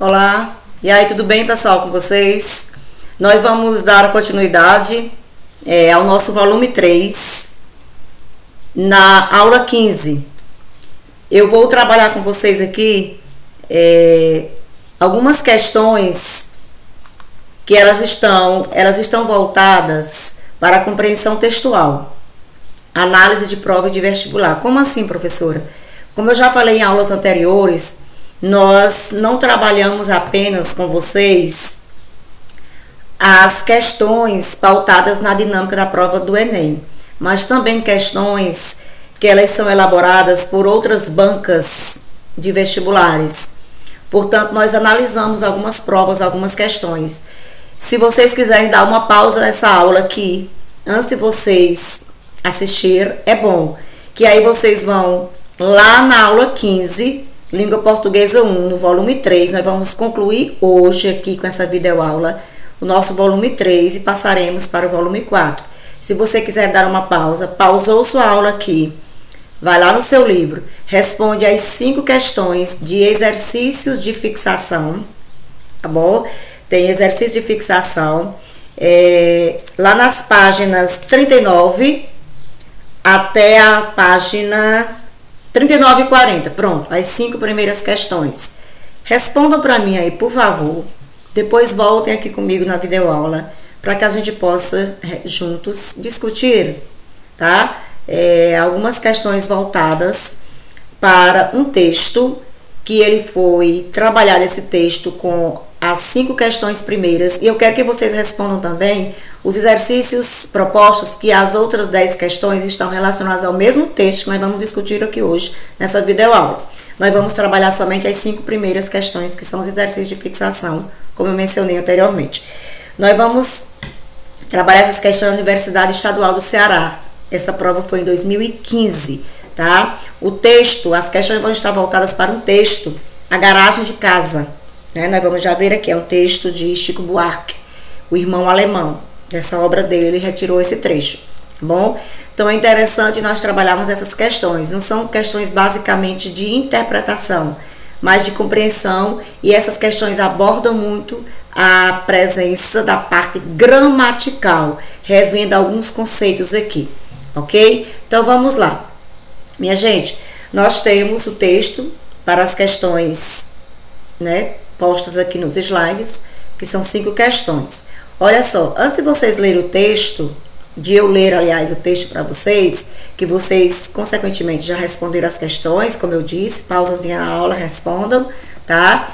Olá, e aí, tudo bem, pessoal, com vocês? Nós vamos dar continuidade ao nosso volume 3, na aula 15. Eu vou trabalhar com vocês aqui algumas questões que elas estão voltadas para a compreensão textual, análise de prova de vestibular. Como assim, professora? Como eu já falei em aulas anteriores, nós não trabalhamos apenas com vocês as questões pautadas na dinâmica da prova do Enem, mas também questões que elas são elaboradas por outras bancas de vestibulares. Portanto, nós analisamos algumas provas, algumas questões. Se vocês quiserem dar uma pausa nessa aula aqui, antes de vocês assistir, é bom, que aí vocês vão lá na aula 15, Língua Portuguesa 1, no volume 3, nós vamos concluir hoje aqui com essa videoaula o nosso volume 3 e passaremos para o volume 4. Se você quiser dar uma pausa, pausou sua aula aqui, vai lá no seu livro, responde as 5 questões de exercícios de fixação, tá bom? Tem exercício de fixação, lá nas páginas 39 até a página 39 e 40, pronto, as 5 primeiras questões. Respondam para mim aí, por favor. Depois voltem aqui comigo na videoaula, para que a gente possa juntos discutir, tá? Algumas questões voltadas para um texto, que ele foi trabalhado esse texto com as 5 questões primeiras, e eu quero que vocês respondam também os exercícios propostos, que as outras 10 questões estão relacionadas ao mesmo texto que nós vamos discutir aqui hoje, nessa videoaula. Nós vamos trabalhar somente as 5 primeiras questões, que são os exercícios de fixação, como eu mencionei anteriormente. Nós vamos trabalhar essas questões na Universidade Estadual do Ceará. Essa prova foi em 2015, tá? O texto, as questões vão estar voltadas para um texto, A Garagem de Casa. Nós vamos já ver aqui, é um texto de Chico Buarque, o irmão alemão. Dessa obra dele, ele retirou esse trecho, tá bom? Então é interessante nós trabalharmos essas questões. Não são questões basicamente de interpretação, mas de compreensão, e essas questões abordam muito a presença da parte gramatical, revendo alguns conceitos aqui, ok? Então vamos lá. Minha gente, nós temos o texto para as questões, postas aqui nos slides, que são 5 questões. Olha só, antes de vocês lerem o texto, de eu ler, aliás, o texto para vocês, que vocês, consequentemente, já responderam as questões, como eu disse, pausazinha na aula, respondam, tá?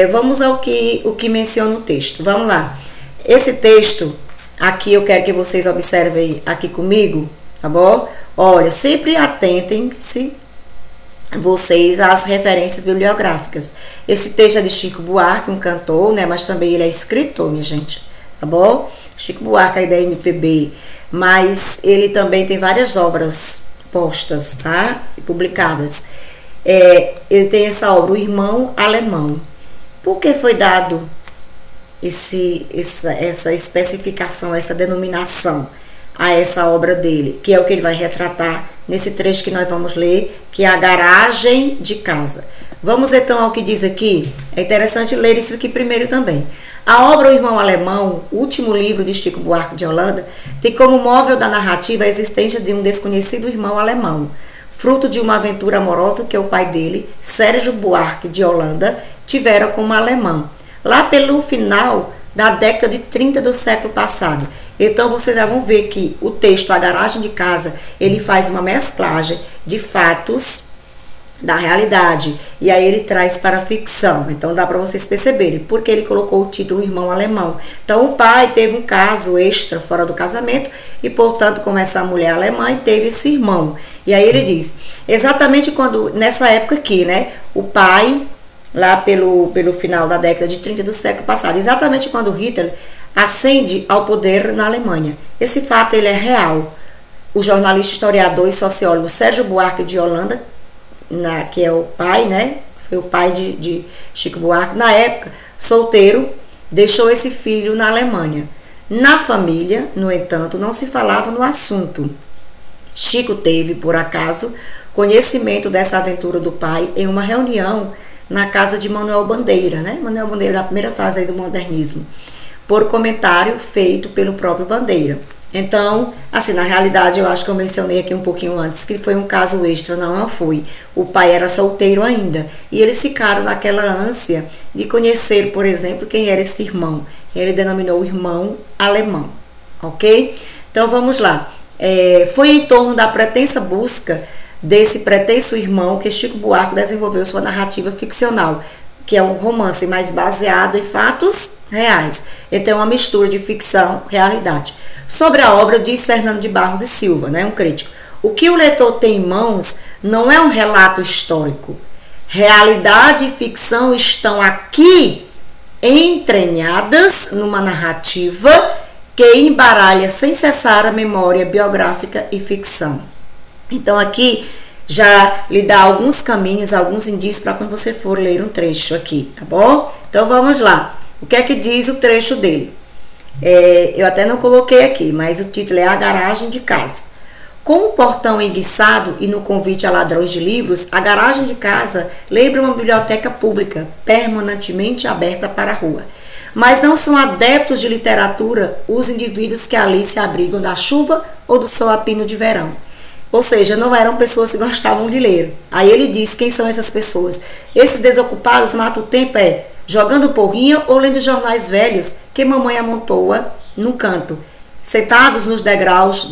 Vamos ao que menciona o texto. Vamos lá. Esse texto, aqui eu quero que vocês observem aqui comigo, tá bom? Olha, sempre atentem-se vocês às referências bibliográficas. Esse texto é de Chico Buarque, um cantor, mas também ele é escritor, minha gente, tá bom? Chico Buarque é da MPB, mas ele também tem várias obras postas, tá? E publicadas. Ele tem essa obra, O Irmão Alemão. Por que foi dado essa especificação, essa denominação a essa obra dele, que é o que ele vai retratar nesse trecho que nós vamos ler, que é A Garagem de Casa. Vamos então ao que diz aqui. É interessante ler isso aqui primeiro também. A obra O Irmão Alemão, último livro de Chico Buarque de Holanda, tem como móvel da narrativa a existência de um desconhecido irmão alemão, fruto de uma aventura amorosa que o pai dele, Sérgio Buarque de Holanda, tivera com uma alemã, lá pelo final da década de 30 do século passado. Então vocês já vão ver que o texto A Garagem de Casa, ele faz uma mesclagem de fatos da realidade, e aí ele traz para a ficção. Então dá para vocês perceberem porque ele colocou o título Irmão Alemão. Então o pai teve um caso extra fora do casamento e, portanto, como essa mulher alemã, teve esse irmão. E aí ele diz, exatamente quando, nessa época aqui, o pai, lá pelo final da década de 30 do século passado, exatamente quando Hitler ascende ao poder na Alemanha. Esse fato ele é real. O jornalista, historiador e sociólogo Sérgio Buarque de Holanda, que é o pai, foi o pai de Chico Buarque, na época, solteiro, deixou esse filho na Alemanha. Na família, no entanto, não se falava no assunto. Chico teve, por acaso, conhecimento dessa aventura do pai em uma reunião na casa de Manuel Bandeira, né? Manuel Bandeira da primeira fase aí do modernismo, por comentário feito pelo próprio Bandeira. Então, assim, na realidade, eu acho que eu mencionei aqui um pouquinho antes que foi um caso extra, não foi. O pai era solteiro ainda e eles ficaram naquela ânsia de conhecer, por exemplo, quem era esse irmão. Ele denominou o irmão alemão, ok? Então, vamos lá. Foi em torno da pretensa busca desse pretenso irmão que Chico Buarque desenvolveu sua narrativa ficcional, que é um romance mais baseado em fatos reais. Então, é uma mistura de ficção e realidade. Sobre a obra, diz Fernando de Barros e Silva, né, um crítico: o que o leitor tem em mãos não é um relato histórico. Realidade e ficção estão aqui entranhadas numa narrativa que embaralha sem cessar a memória biográfica e ficção. Então, aqui já lhe dá alguns caminhos, alguns indícios para quando você for ler um trecho aqui, tá bom? Então, vamos lá. O que é que diz o trecho dele? Eu até não coloquei aqui, mas o título é A Garagem de Casa. Com o portão enguiçado e no convite a ladrões de livros, a garagem de casa lembra uma biblioteca pública, permanentemente aberta para a rua. Mas não são adeptos de literatura os indivíduos que ali se abrigam da chuva ou do sol a pino de verão. Ou seja, não eram pessoas que gostavam de ler. Aí ele diz quem são essas pessoas. Esses desocupados matam o tempo jogando porrinha ou lendo jornais velhos que mamãe amontoa no canto, sentados nos degraus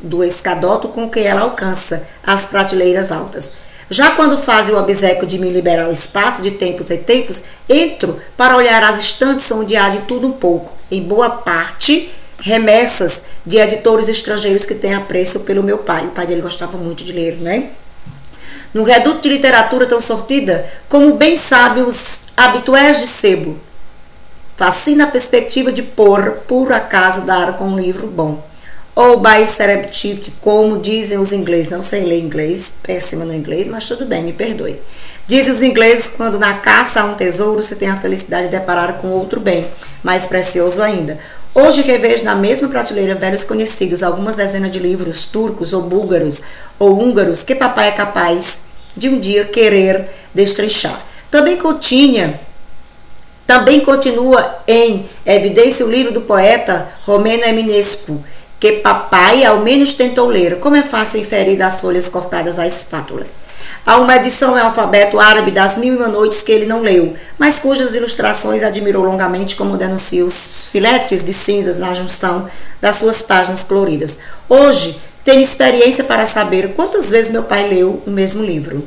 do escadoto com que ela alcança as prateleiras altas. Já quando fazem o obséquio de me liberar o espaço de tempos em tempos, entro para olhar as estantes onde há de tudo um pouco, em boa parte remessas de editores estrangeiros que têm apreço pelo meu pai. O pai dele gostava muito de ler, né? No reduto de literatura tão sortida, como bem sabem os habitués de sebo, fascina a perspectiva de por acaso, dar com um livro bom. Ou by surreptite, como dizem os ingleses. Não sei ler inglês, péssima no inglês, mas tudo bem, me perdoe. Dizem os ingleses, quando na caça a um tesouro, se tem a felicidade de deparar com outro bem, mais precioso ainda. Hoje revejo na mesma prateleira velhos conhecidos, algumas dezenas de livros turcos ou búlgaros ou húngaros que papai é capaz de um dia querer destrinchar. Também continua em evidência o livro do poeta Romeno Eminescu, que papai ao menos tentou ler, como é fácil inferir das folhas cortadas à espátula. Há uma edição em alfabeto árabe das 1001 Noites que ele não leu, mas cujas ilustrações admirou longamente, como denuncia os filetes de cinzas na junção das suas páginas coloridas. Hoje, tenho experiência para saber quantas vezes meu pai leu o mesmo livro.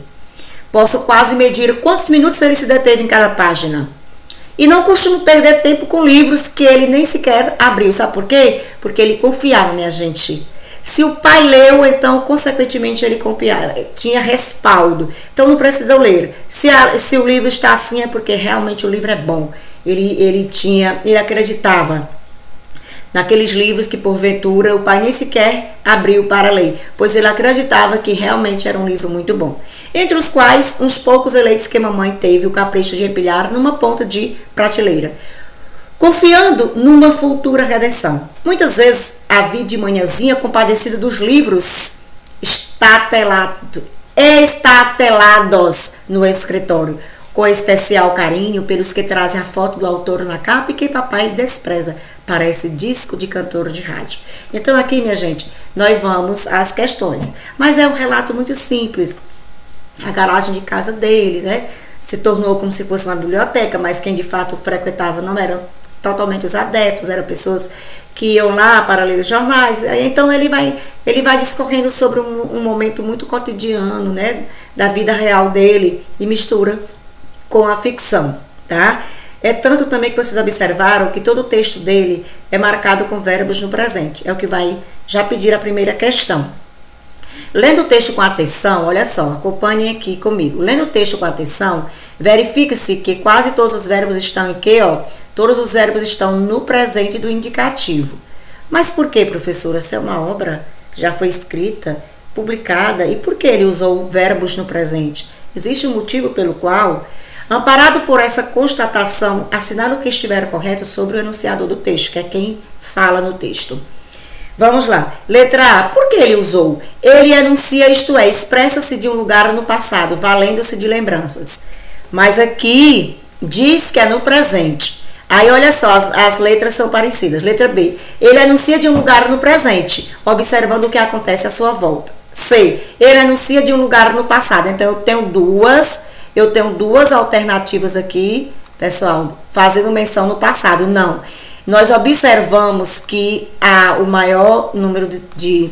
Posso quase medir quantos minutos ele se deteve em cada página. E não costumo perder tempo com livros que ele nem sequer abriu. Sabe por quê? Porque ele confiava, minha gente. Se o pai leu, então, consequentemente, ele confiava, tinha respaldo. Então, não precisa ler. Se o livro está assim, é porque realmente o livro é bom. Ele acreditava naqueles livros que, porventura, o pai nem sequer abriu para ler, pois ele acreditava que realmente era um livro muito bom. Entre os quais, uns poucos eleitos que mamãe teve o capricho de empilhar numa ponta de prateleira, confiando numa futura redenção. Muitas vezes a vi de manhãzinha compadecida dos livros estatelados no escritório, com especial carinho pelos que trazem a foto do autor na capa e que papai despreza. Parece disco de cantor de rádio. Então aqui, minha gente, nós vamos às questões. Mas é um relato muito simples. A garagem de casa dele, né? Se tornou como se fosse uma biblioteca, mas quem de fato frequentava não eram totalmente os adeptos, eram pessoas que iam lá para ler os jornais. Então ele vai discorrendo sobre um momento muito cotidiano, né, da vida real dele e mistura com a ficção, tá? É tanto também que vocês observaram que todo o texto dele é marcado com verbos no presente. É o que vai já pedir a primeira questão. Lendo o texto com atenção, olha só, acompanhem aqui comigo. Lendo o texto com atenção, verifica-se que quase todos os verbos estão em quê? Todos os verbos estão no presente do indicativo. Mas por que, professora? Se é uma obra, já foi escrita, publicada, e por que ele usou verbos no presente? Existe um motivo pelo qual, amparado por essa constatação, assinale o que estiver correto sobre o enunciador do texto, que é quem fala no texto. Vamos lá. Letra A. Por que ele usou? Ele enuncia, isto é, expressa-se de um lugar no passado, valendo-se de lembranças. Mas aqui diz que é no presente. Aí olha só, as letras são parecidas. Letra B, ele anuncia de um lugar no presente, observando o que acontece à sua volta. C, ele anuncia de um lugar no passado. Então eu tenho duas alternativas aqui, pessoal, fazendo menção no passado. Não, nós observamos que há o maior número de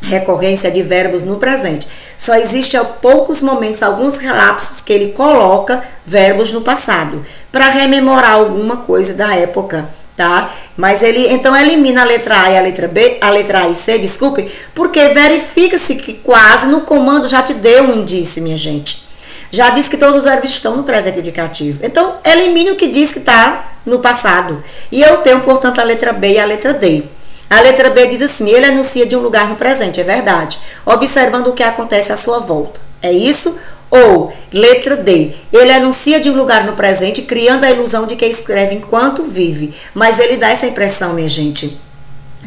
recorrência de verbos no presente. Só existe a poucos momentos, alguns relapsos que ele coloca verbos no passado, para rememorar alguma coisa da época, tá? Mas ele, então, elimina a letra A e a letra B, a letra A e C, desculpe, porque verifica-se que quase no comando já te deu um indício, minha gente. Já diz que todos os verbos estão no presente indicativo. Então, elimine o que diz que está no passado. E eu tenho, portanto, a letra B e a letra D. A letra B diz assim, ele anuncia de um lugar no presente, é verdade, observando o que acontece à sua volta. É isso? Ou, letra D, ele anuncia de um lugar no presente, criando a ilusão de que escreve enquanto vive. Mas ele dá essa impressão, minha gente,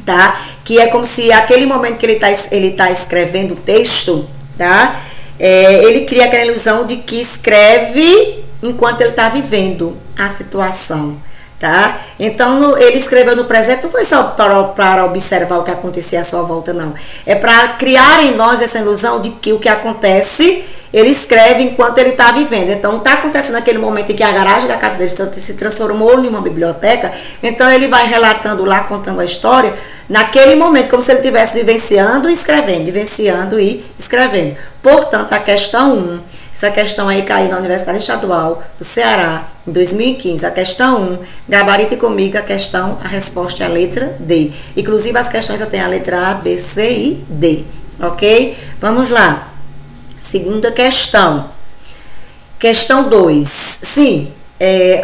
tá? Que é como se aquele momento que ele tá escrevendo o texto, tá? Ele cria aquela ilusão de que escreve enquanto ele está vivendo a situação. Tá? Então, ele escreveu no presente, não foi só para observar o que acontecia à sua volta, não. É para criar em nós essa ilusão de que o que acontece, ele escreve enquanto ele está vivendo. Então, está acontecendo naquele momento em que a garagem da casa dele se transformou em uma biblioteca, então ele vai relatando lá, contando a história, naquele momento, como se ele estivesse vivenciando e escrevendo, vivenciando e escrevendo. Portanto, a questão 1, essa questão aí caiu na Universidade Estadual do Ceará, em 2015. A questão 1, gabarite comigo a resposta é a letra D. Inclusive, as questões eu tenho a letra A, B, C e D. Ok? Vamos lá. Segunda questão. Questão 2. Sim,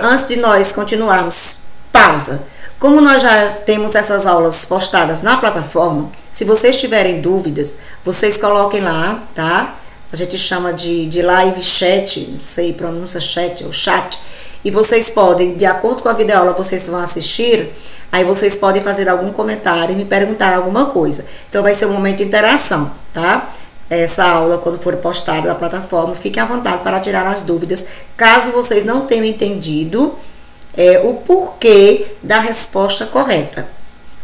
antes de nós continuarmos, pausa. Como nós já temos essas aulas postadas na plataforma, se vocês tiverem dúvidas, vocês coloquem lá, tá? A gente chama de live chat, não sei, pronúncia chat ou chat. E vocês podem, de acordo com a videoaula, vocês vão assistir, aí vocês podem fazer algum comentário e me perguntar alguma coisa. Então vai ser um momento de interação, tá? Essa aula, quando for postada na plataforma, fiquem à vontade para tirar as dúvidas, caso vocês não tenham entendido o porquê da resposta correta.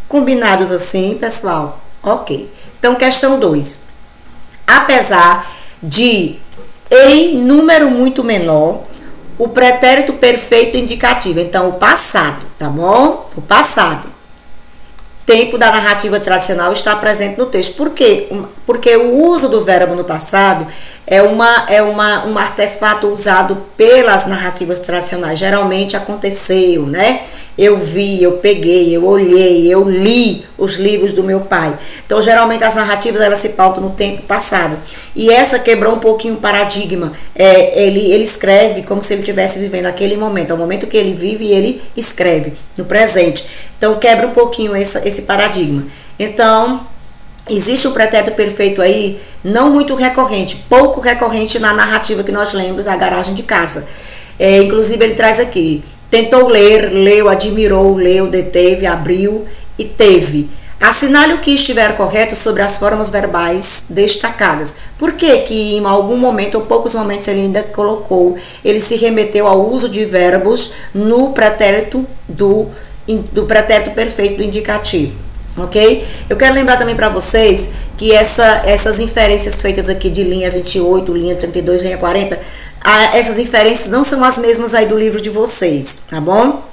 Combinados assim, pessoal? Ok. Então, questão 2. Apesar de, em número muito menor, o pretérito perfeito indicativo. Então, o passado, tá bom? O passado. Tempo da narrativa tradicional está presente no texto. Por quê? Porque o uso do verbo no passado é um artefato usado pelas narrativas tradicionais. Geralmente aconteceu, né? Eu vi, eu peguei, eu olhei, eu li os livros do meu pai. Então, geralmente, as narrativas elas se pautam no tempo passado. E essa quebrou um pouquinho o paradigma. Ele escreve como se ele estivesse vivendo aquele momento. É o momento que ele vive e ele escreve no presente. Então, quebra um pouquinho esse paradigma. Então, existe um pretérito perfeito aí, não muito recorrente, pouco recorrente na narrativa que nós lemos, a garagem de casa. Inclusive, ele traz aqui, tentou ler, leu, admirou, leu, deteve, abriu e teve. Assinale o que estiver correto sobre as formas verbais destacadas. Por que que em algum momento, ou poucos momentos, ele ainda colocou, ele se remeteu ao uso de verbos no pretérito do pretérito perfeito do indicativo, ok? Eu quero lembrar também para vocês que essas inferências feitas aqui de linha 28, linha 32, linha 40, essas inferências não são as mesmas aí do livro de vocês, tá bom?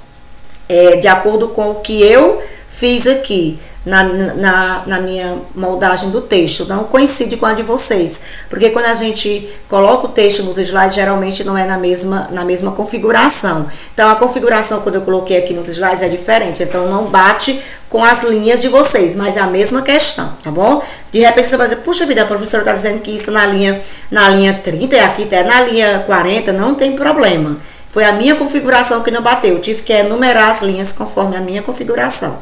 De acordo com o que eu fiz aqui na minha moldagem do texto, não coincide com a de vocês, porque quando a gente coloca o texto nos slides, geralmente não é na mesma configuração. Então, a configuração, quando eu coloquei aqui nos slides, é diferente, então não bate com as linhas de vocês, mas é a mesma questão, tá bom? De repente você vai dizer, puxa vida, a professora está dizendo que isso na linha 30 e aqui tá na linha 40, não tem problema. Foi a minha configuração que não bateu, eu tive que enumerar as linhas conforme a minha configuração.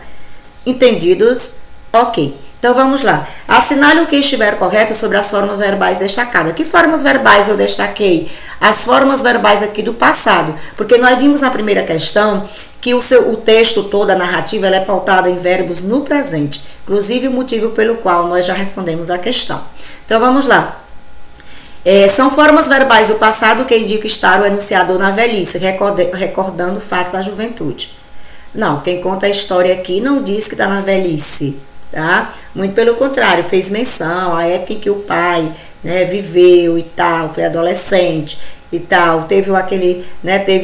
Entendidos? Ok. Então, vamos lá. Assinale o que estiver correto sobre as formas verbais destacadas. Que formas verbais eu destaquei? As formas verbais aqui do passado. Porque nós vimos na primeira questão que o texto todo, a narrativa, ela é pautada em verbos no presente. Inclusive, o motivo pelo qual nós já respondemos a questão. Então, vamos lá. São formas verbais do passado que indicam estar o enunciador na velhice, recordando fatos da juventude. Não, quem conta a história aqui não diz que está na velhice, tá? Muito pelo contrário, fez menção à época em que o pai, né, viveu e tal, foi adolescente e tal, teve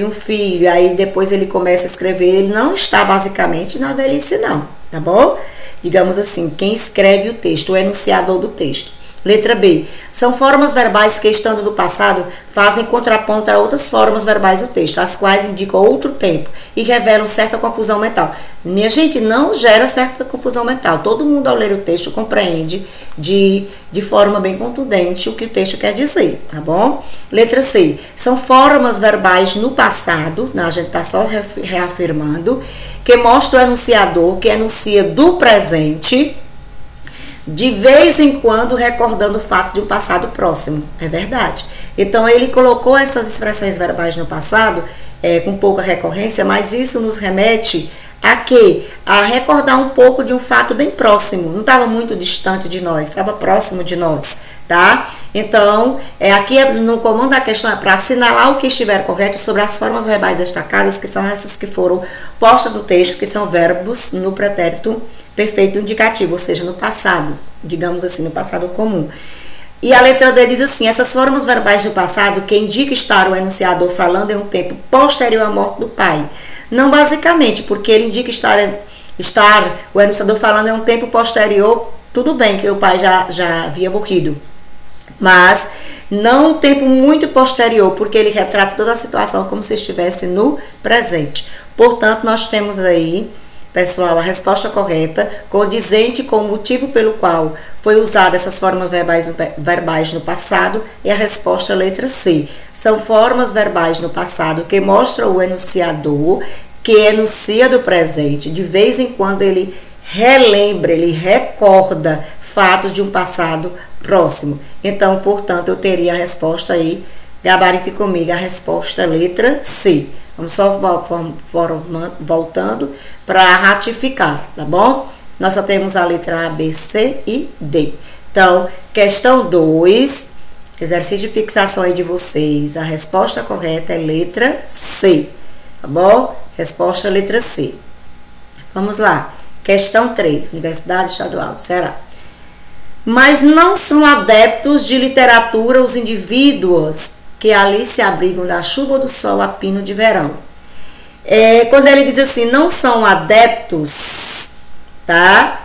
um filho, aí depois ele começa a escrever, ele não está basicamente na velhice não, tá bom? Digamos assim, quem escreve o texto, o enunciador do texto. Letra B. São formas verbais que, estando no passado, fazem contraponto a outras formas verbais do texto, as quais indicam outro tempo e revelam certa confusão mental. Minha gente, não gera certa confusão mental. Todo mundo, ao ler o texto, compreende de forma bem contundente o que o texto quer dizer, tá bom? Letra C. São formas verbais no passado, a gente está só reafirmando, que mostram o enunciador, que enuncia do presente, de vez em quando recordando fatos de um passado próximo. É verdade. Então, ele colocou essas expressões verbais no passado, com pouca recorrência, mas isso nos remete a quê? A recordar um pouco de um fato bem próximo. Não estava muito distante de nós, estava próximo de nós, tá? Então, aqui no comando da questão é para assinalar o que estiver correto sobre as formas verbais destacadas, que são essas que foram postas no texto, que são verbos no pretérito perfeito indicativo, ou seja, no passado, digamos assim, no passado comum. E a letra D diz assim: essas formas verbais do passado que indica estar o enunciador falando em um tempo posterior à morte do pai. Não basicamente, porque ele indica estar o enunciador falando em um tempo posterior, tudo bem que o pai já havia morrido, mas não um tempo muito posterior, porque ele retrata toda a situação como se estivesse no presente. Portanto, nós temos aí, pessoal, a resposta correta, condizente com o motivo pelo qual foi usada essas formas verbais no passado, e a resposta letra C. São formas verbais no passado que mostram o enunciador, que enuncia do presente. De vez em quando ele relembra, ele recorda fatos de um passado próximo. Então, portanto, eu teria a resposta aí, gabarite comigo, a resposta letra C. Vamos só voltando para ratificar, tá bom? Nós só temos a letra A, B, C e D. Então, questão 2, exercício de fixação aí de vocês. A resposta correta é letra C, tá bom? Resposta letra C. Vamos lá. Questão 3, Universidade Estadual do Ceará. Mas não são adeptos de literatura os indivíduos que ali se abrigam da chuva ou do sol a pino de verão. Quando ele diz assim, não são adeptos, tá?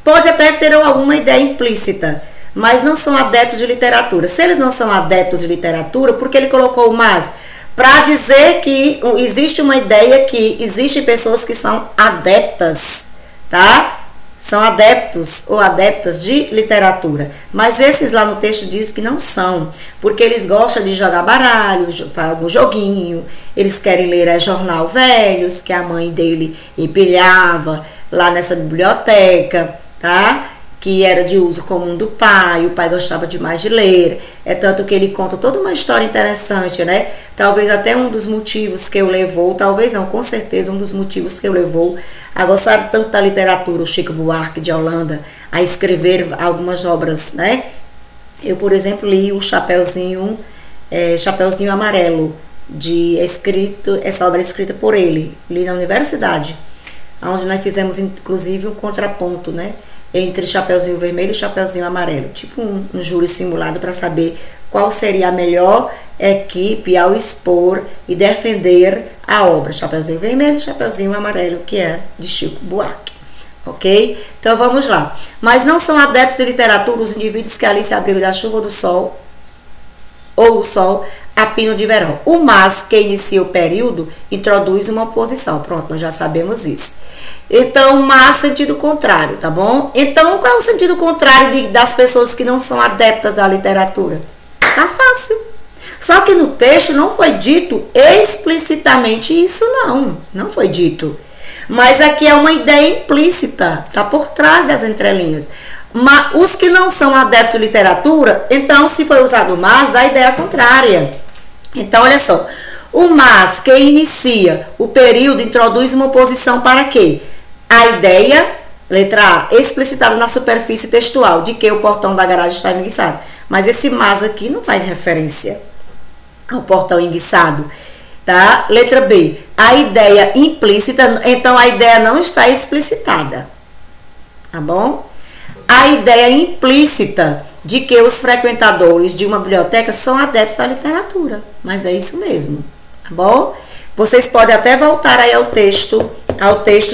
Pode até ter alguma ideia implícita, mas não são adeptos de literatura. Se eles não são adeptos de literatura, por que ele colocou o mas? Para dizer que existe uma ideia que existem pessoas que são adeptas, tá? São adeptos ou adeptas de literatura, mas esses lá no texto diz que não são, porque eles gostam de jogar baralho, algum joguinho, eles querem ler jornal velhos, que a mãe dele empilhava lá nessa biblioteca, tá? Que era de uso comum do pai, o pai gostava demais de ler, tanto que ele conta toda uma história interessante, né? Talvez até um dos motivos que o levou, talvez não, com certeza um dos motivos que o levou a gostar tanto da literatura, o Chico Buarque de Holanda, a escrever algumas obras, né? Eu, por exemplo, li o Chapeuzinho Amarelo, essa obra é escrita por ele, li na universidade, onde nós fizemos inclusive um contraponto, né? Entre Chapeuzinho Vermelho e Chapeuzinho Amarelo, tipo um júri simulado para saber qual seria a melhor equipe ao expor e defender a obra Chapeuzinho Vermelho e Chapeuzinho Amarelo, que é de Chico Buarque, ok? Então vamos lá. Mas não são adeptos de literatura os indivíduos que ali se abrigam da chuva ou do sol, ou o sol a pino de verão. O mas que inicia o período introduz uma oposição. Pronto, nós já sabemos isso. Então, mas sentido contrário, tá bom? Então, qual é o sentido contrário das pessoas que não são adeptas da literatura? Tá fácil. Só que no texto não foi dito explicitamente isso, não. Não foi dito. Mas aqui é uma ideia implícita, tá por trás das entrelinhas. Mas os que não são adeptos de literatura, então, se foi usado o mas, dá a ideia contrária. Então, olha só. O mas que inicia o período introduz uma oposição para quê? A ideia, letra A, explicitada na superfície textual, de que o portão da garagem está enguiçado. mas esse mas aqui não faz referência ao portão enguiçado, tá? Letra B, a ideia implícita, então a ideia não está explicitada, tá bom? A ideia implícita de que os frequentadores de uma biblioteca são adeptos à literatura, mas é isso mesmo, tá bom? Vocês podem até voltar aí ao texto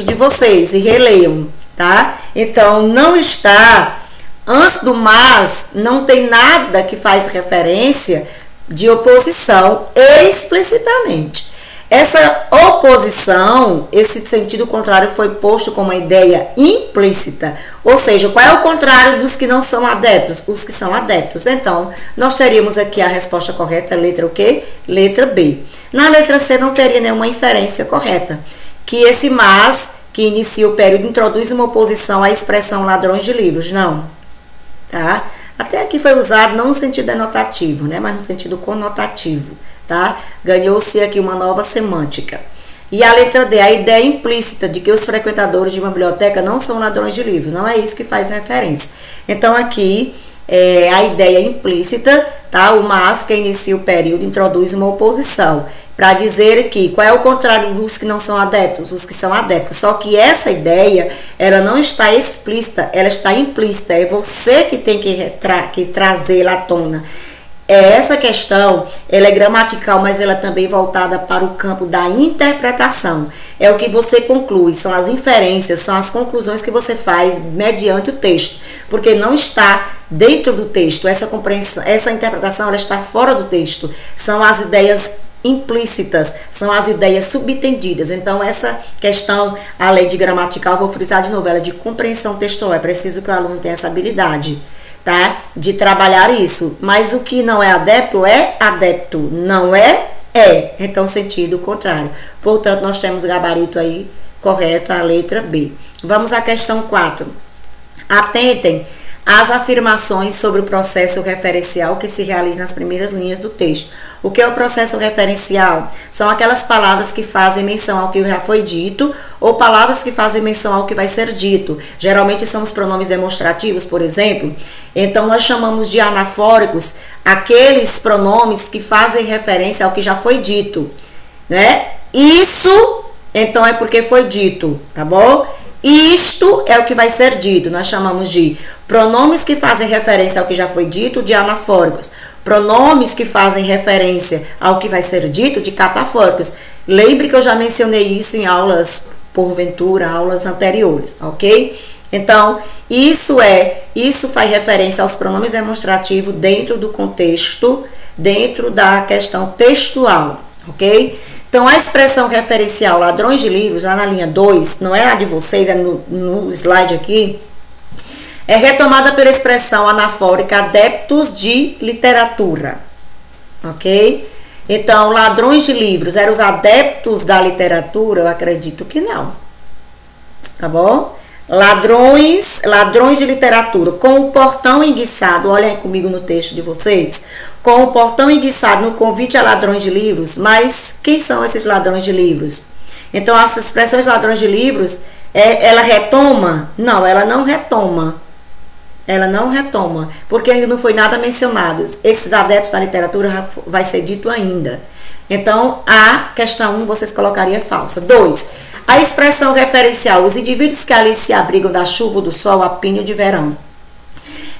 de vocês e releiam, tá? Então, não está, antes do mas, não tem nada que faz referência de oposição explicitamente. Essa oposição, esse sentido contrário foi posto como uma ideia implícita. Ou seja, qual é o contrário dos que não são adeptos? Os que são adeptos. Então, nós teríamos aqui a resposta correta, letra o quê? Letra B. Na letra C não teria nenhuma inferência correta. Que esse mas, que inicia o período, introduz uma oposição à expressão ladrões de livros. Não. Tá? Até aqui foi usado não no sentido denotativo, né? Mas no sentido conotativo. Tá? Ganhou-se aqui uma nova semântica. E a letra D, a ideia implícita de que os frequentadores de uma biblioteca não são ladrões de livros. Não é isso que faz referência. Então, aqui, a ideia implícita, tá? O mas, que inicia o período, introduz uma oposição. Para dizer que, qual é o contrário dos que não são adeptos? Os que são adeptos. Só que essa ideia, ela não está explícita, ela está implícita. É você que tem que trazê-la à tona. Essa questão, ela é gramatical, mas ela também é voltada para o campo da interpretação. É o que você conclui, são as inferências, são as conclusões que você faz mediante o texto. Porque não está dentro do texto, essa compreensão, essa interpretação, ela está fora do texto. São as ideias implícitas, são as ideias subentendidas. Então, essa questão, além de gramatical, vou frisar de novo, ela é de compreensão textual. É preciso que o aluno tenha essa habilidade, tá? De trabalhar isso. Mas o que não é adepto, não é. Então, sentido contrário. Portanto, nós temos gabarito aí correto, a letra B. Vamos à questão 4. Atentem às afirmações sobre o processo referencial que se realiza nas primeiras linhas do texto. O que é o processo referencial? São aquelas palavras que fazem menção ao que já foi dito ou palavras que fazem menção ao que vai ser dito. Geralmente são os pronomes demonstrativos, por exemplo. Então, nós chamamos de anafóricos aqueles pronomes que fazem referência ao que já foi dito, né? Isso, então, é porque foi dito, tá bom? Isto é o que vai ser dito. Nós chamamos de pronomes que fazem referência ao que já foi dito, de anafóricos. Pronomes que fazem referência ao que vai ser dito, de catafóricos. Lembre que eu já mencionei isso em aulas, porventura, aulas anteriores, ok? Então, isso faz referência aos pronomes demonstrativos dentro do contexto, dentro da questão textual, ok? Então, a expressão referencial ladrões de livros, lá na linha 2, não é a de vocês, é no slide aqui, é retomada pela expressão anafórica adeptos de literatura, ok? Então, ladrões de livros, eram os adeptos da literatura? Eu acredito que não, tá bom? Ladrões de literatura, com o portão enguiçado, olhem comigo no texto de vocês, com o portão enguiçado no convite a ladrões de livros, mas quem são esses ladrões de livros? Então, as expressões ladrões de livros, ela retoma? Não, ela não retoma. Ela não retoma, porque ainda não foi nada mencionado. Esses adeptos da literatura vai ser dito ainda. Então, a questão 1 vocês colocariam falsa. 2. A expressão referencial, os indivíduos que ali se abrigam da chuva ou do sol a pinho de verão,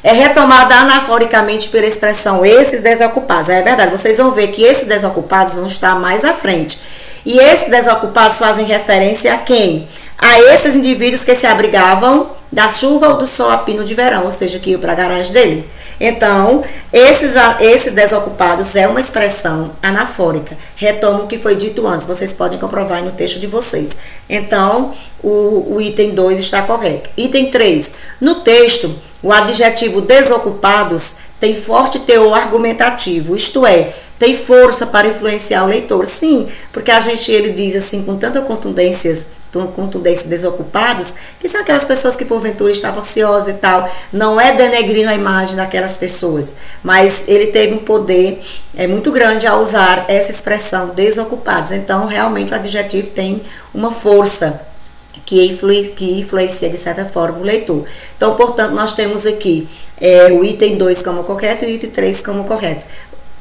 é retomada anaforicamente pela expressão esses desocupados. É verdade, vocês vão ver que esses desocupados vão estar mais à frente. E esses desocupados fazem referência a quem? A esses indivíduos que se abrigavam da chuva ou do sol a pino de verão, ou seja, que iam para a garagem dele. Então, esses desocupados é uma expressão anafórica. Retomo o que foi dito antes, vocês podem comprovar no texto de vocês. Então, o item 2 está correto. Item 3. No texto, o adjetivo desocupados tem forte teor argumentativo, isto é, tem força para influenciar o leitor. Sim, porque ele diz assim com tanta contundência desocupados, que são aquelas pessoas que porventura estavam ociosas e tal. Não é denegrindo a imagem daquelas pessoas, mas ele teve um poder muito grande ao usar essa expressão desocupados. Então, realmente o adjetivo tem uma força que influencia de certa forma o leitor. Então, portanto, nós temos aqui o item 2 como correto e o item 3 como correto.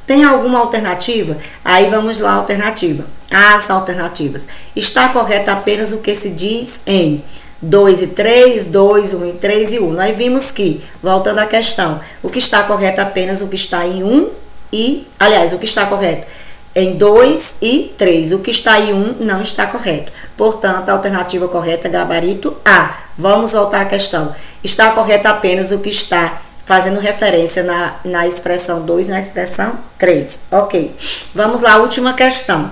Tem alguma alternativa? Aí vamos lá, alternativa. As alternativas. Está correto apenas o que se diz em 2 e 3, 2, 1 e 3 e 1. Nós vimos que, voltando à questão, o que está correto apenas o que está em 1 e, aliás, o que está correto em 2 e 3. O que está em 1 não está correto. Portanto, a alternativa correta é gabarito A. Vamos voltar à questão. Está correto apenas o que está fazendo referência na expressão 2 e na expressão 3. Ok. Vamos lá, última questão.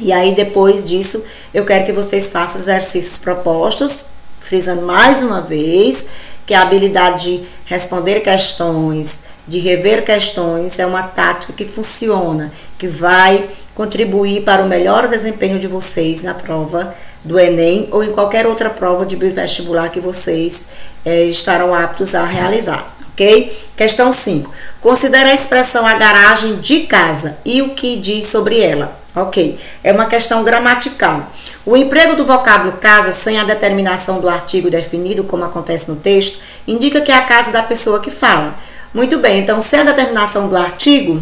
E aí, depois disso, eu quero que vocês façam exercícios propostos, frisando mais uma vez que a habilidade de responder questões, de rever questões, é uma tática que funciona, que vai contribuir para o melhor desempenho de vocês na prova do Enem ou em qualquer outra prova de vestibular que vocês estarão aptos a realizar. Ok? Questão 5. Considere a expressão a garagem de casa e o que diz sobre ela. Ok? É uma questão gramatical. O emprego do vocábulo casa sem a determinação do artigo definido, como acontece no texto, indica que é a casa da pessoa que fala. Muito bem, então se a determinação do artigo,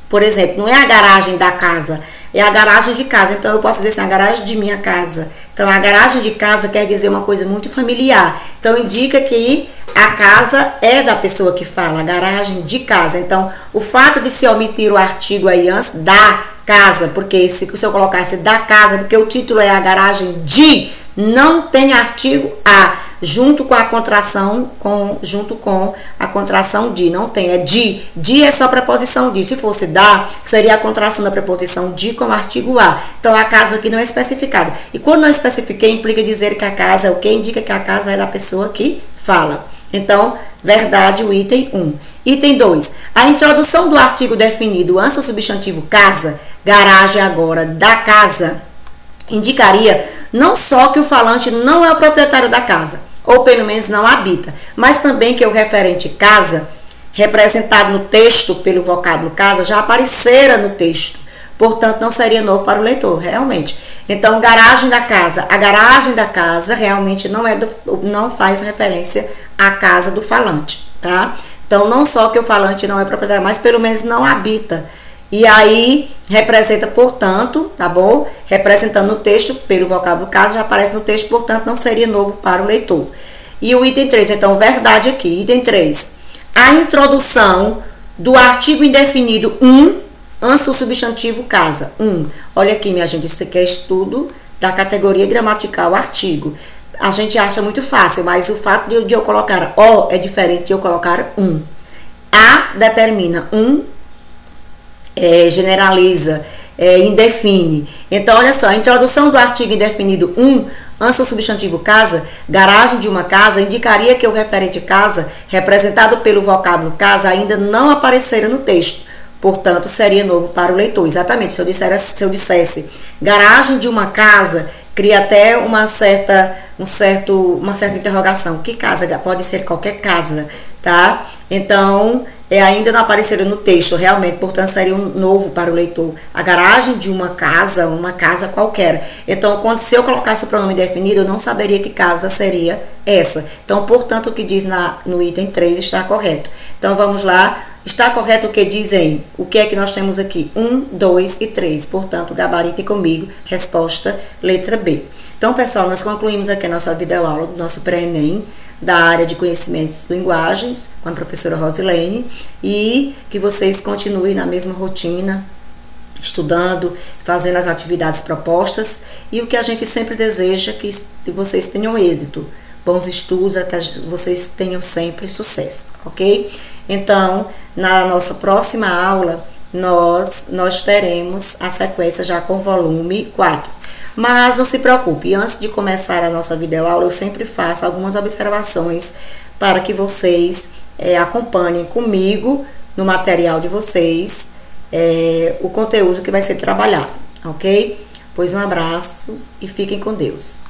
por exemplo, não é a garagem da casa, é a garagem de casa. Então eu posso dizer assim, a garagem de minha casa. Então a garagem de casa quer dizer uma coisa muito familiar. Então indica que a casa é da pessoa que fala, a garagem de casa. Então o fato de se omitir o artigo aí antes da casa, porque se eu colocasse da casa, porque o título é a garagem de, não tem artigo a, junto com a contração, junto com a contração de, não tem, é de é só preposição de, se fosse da, seria a contração da preposição de com o artigo a, então a casa aqui não é especificada, e quando não especifiquei, implica dizer que a casa é o que? Indica que a casa é da pessoa que fala. Então, verdade, o item 1. Item 2. A introdução do artigo definido antes do substantivo casa, garagem agora, da casa, indicaria não só que o falante não é o proprietário da casa, ou pelo menos não habita, mas também que o referente casa, representado no texto pelo vocábulo casa, já aparecera no texto. Portanto, não seria novo para o leitor, realmente. Então, garagem da casa. A garagem da casa realmente não faz referência à casa do falante, tá? Então, não só que o falante não é proprietário, mas pelo menos não habita. E aí, representa, portanto, tá bom? Representando no texto, pelo vocábulo casa, já aparece no texto, portanto, não seria novo para o leitor. E o item 3, então, verdade aqui. Item 3. A introdução do artigo indefinido antes do substantivo casa. Olha aqui, minha gente, isso aqui é estudo da categoria gramatical artigo. A gente acha muito fácil, mas o fato de eu colocar o é diferente de eu colocar A determina generaliza, indefine. Então, olha só, a introdução do artigo indefinido antes do substantivo casa, garagem de uma casa, indicaria que o referente casa, representado pelo vocábulo casa, ainda não aparecera no texto. Portanto, seria novo para o leitor. Exatamente, se eu dissesse garagem de uma casa, cria até uma certa interrogação. Que casa? Pode ser qualquer casa, tá? Então, ainda não apareceram no texto, realmente, portanto, seria um novo para o leitor. A garagem de uma casa qualquer. Então, se eu colocasse o pronome definido, eu não saberia que casa seria essa. Então, portanto, o que diz no item 3 está correto. Então, vamos lá. Está correto o que dizem? O que é que nós temos aqui? 1, 2 e 3. Portanto, gabarite comigo. Resposta, letra B. Então, pessoal, nós concluímos aqui a nossa videoaula do nosso pré-ENEM, da área de conhecimentos de linguagens, com a professora Rosilene, e que vocês continuem na mesma rotina, estudando, fazendo as atividades propostas, e o que a gente sempre deseja que vocês tenham êxito, bons estudos, que vocês tenham sempre sucesso, ok? Então, na nossa próxima aula, nós teremos a sequência já com volume 4. Mas não se preocupe, antes de começar a nossa videoaula, eu sempre faço algumas observações para que vocês acompanhem comigo no material de vocês o conteúdo que vai ser trabalhado, ok? Pois um abraço e fiquem com Deus.